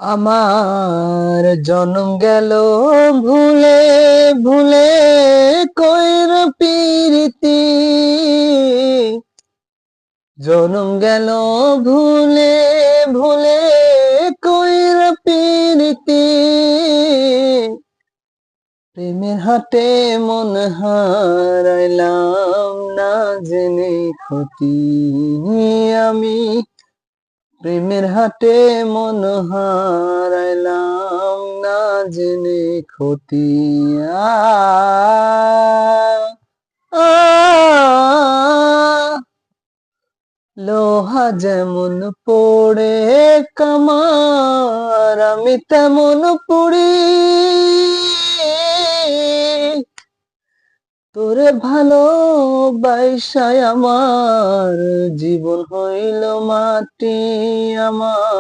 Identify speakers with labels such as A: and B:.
A: আমার জনম গেল ভুলে ভুলে কইর পিরিতি, জনম গেল ভুলে ভুলে কইর পিরিতি। প্রেমের হাটে মন হারাইলাম না জেনে ক্ষতি আমি, প্রেমের হাটে মন হারাইলাম না জেনে ক্ষতি। আ আ লোহা যেমন পড়ে কামার, আমি তেমন পুড়ি। তোরে ভালোবাসায় আমার জীবন হইল মাটি আমার।